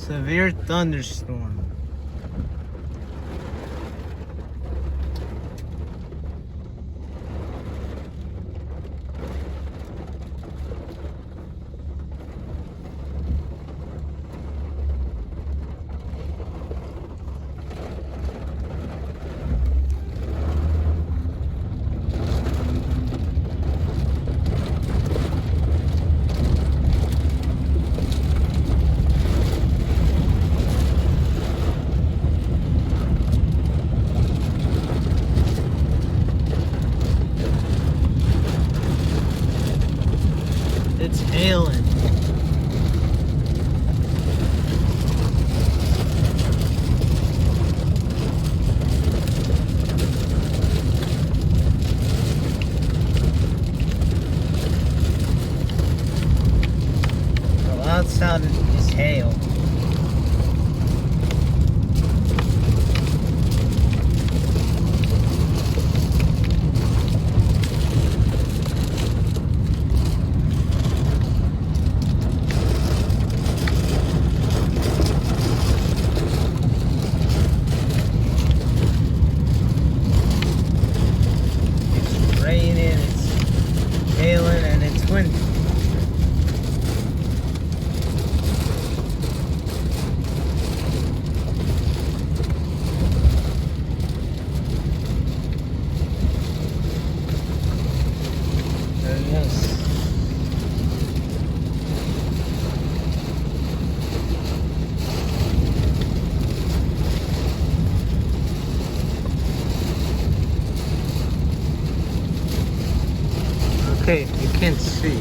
Severe thunderstorm. It's hailing. The loud sound is hail. Hailing and it's windy. Yes. Okay, you can't see.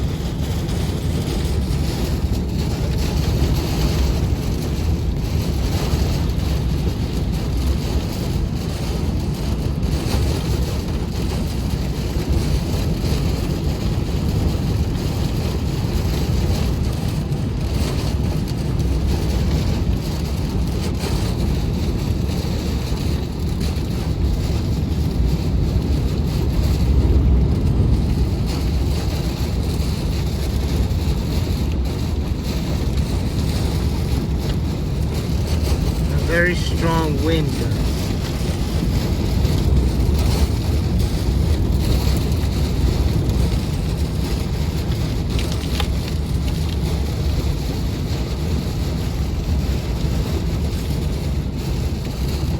Very strong wind.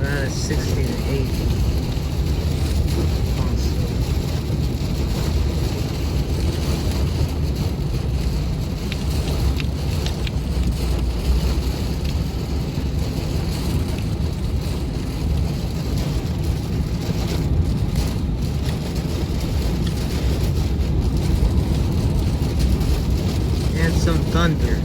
Around 60 to 80. And some thunder.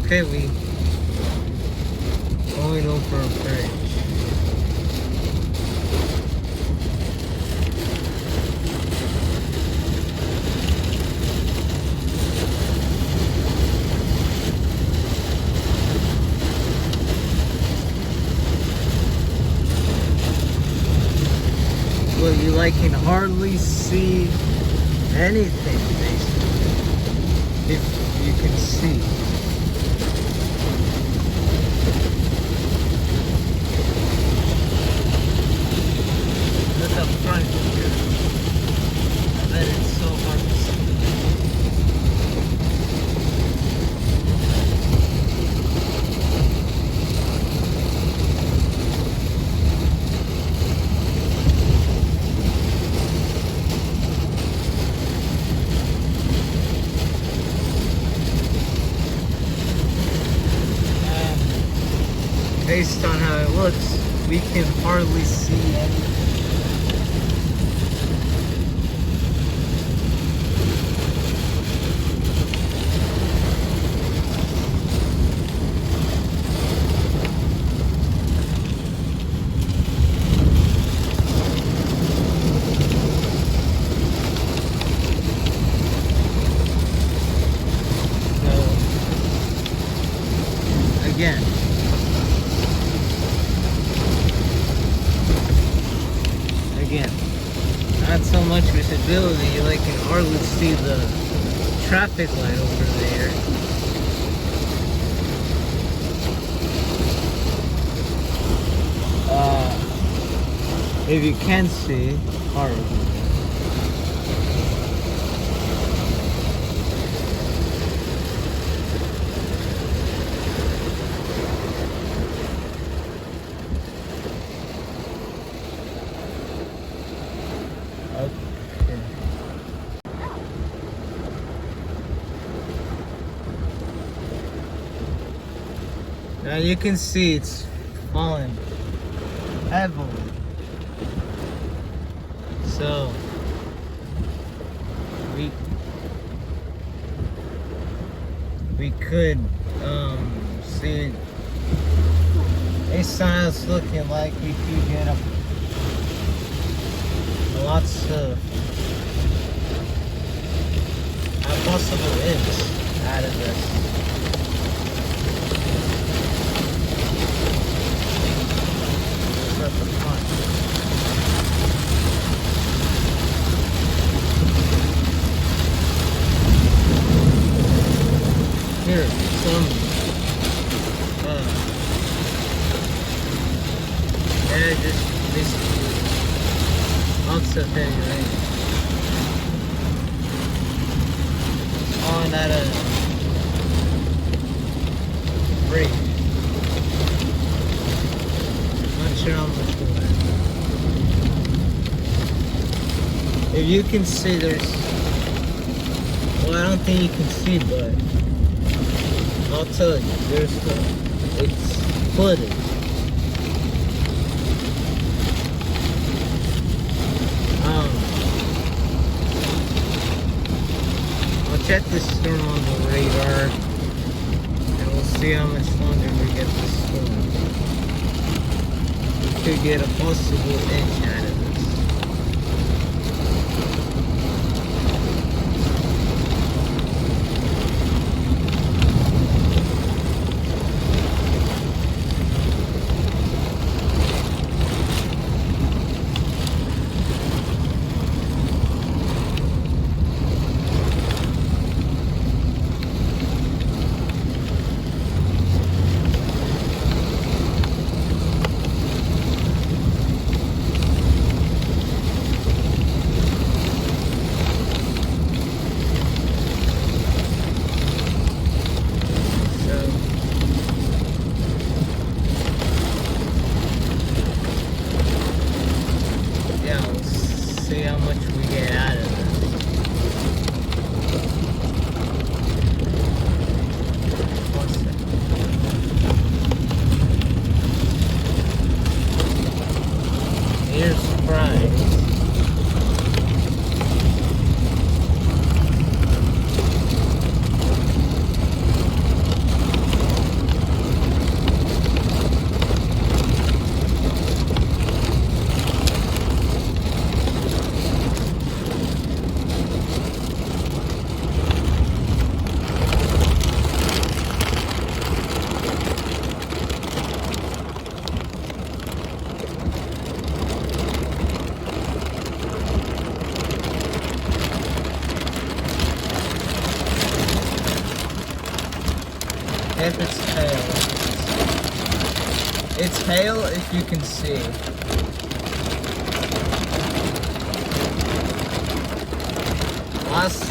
Okay, we going over a bridge. you like can hardly see anything, basically. If you can see. Look up front here. I bet it's so hard to see. Based on how it looks, we can hardly see anything. So, again, not so much visibility, you like can hardly see the traffic light over there. If you can see, hardly. Now you can see it's falling heavily. So we could see based on how it's looking like we could get lots of possible hits out of this. At the front. Here, some yeah, just basically lots of heavy rain. On at a rate. Not sure how much more. If you can see, there's, well, I don't think you can see, but I'll tell you, it's flooded. I'll check this storm on the radar, and we'll see how much longer we get this storm. We could get a possible inch out of this. if it's hail. It's hail if you can see. Last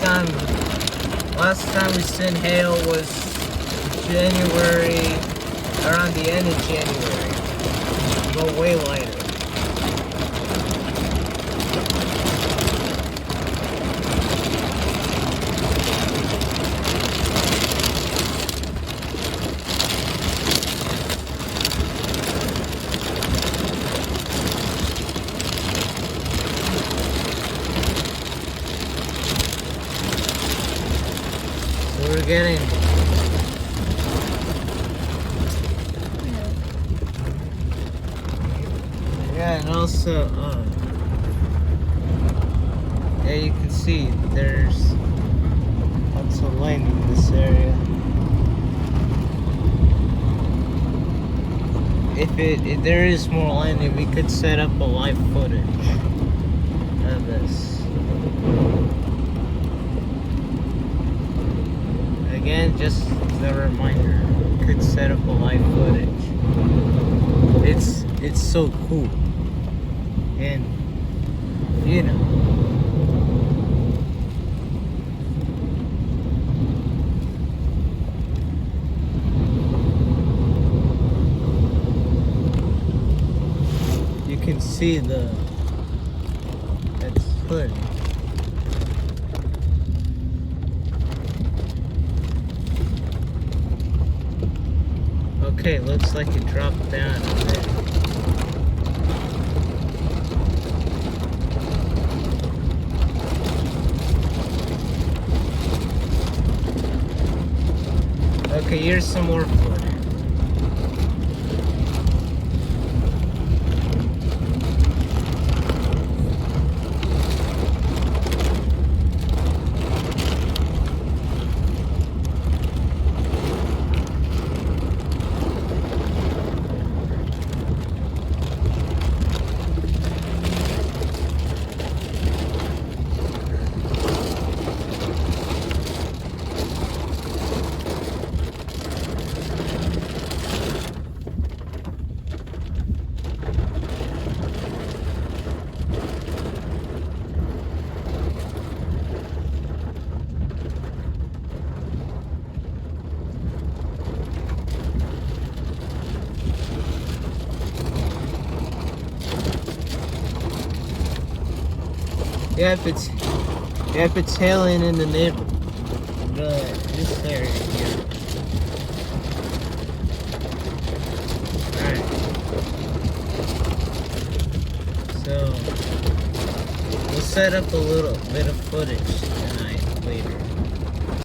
time we seen hail was January, around the end of January, but way lighter. We're getting and also yeah, you can see there's lots of lightning in this area. If there is more lightning, we could set up a live footage of this. Again, just as a reminder, could set up a live footage. It's so cool, and you know, you can see that's good. Okay, looks like it dropped down a bit. Okay, here's some more footage. Yeah, if it's hailing in the this area here. Alright. So we'll set up a little bit of footage tonight later.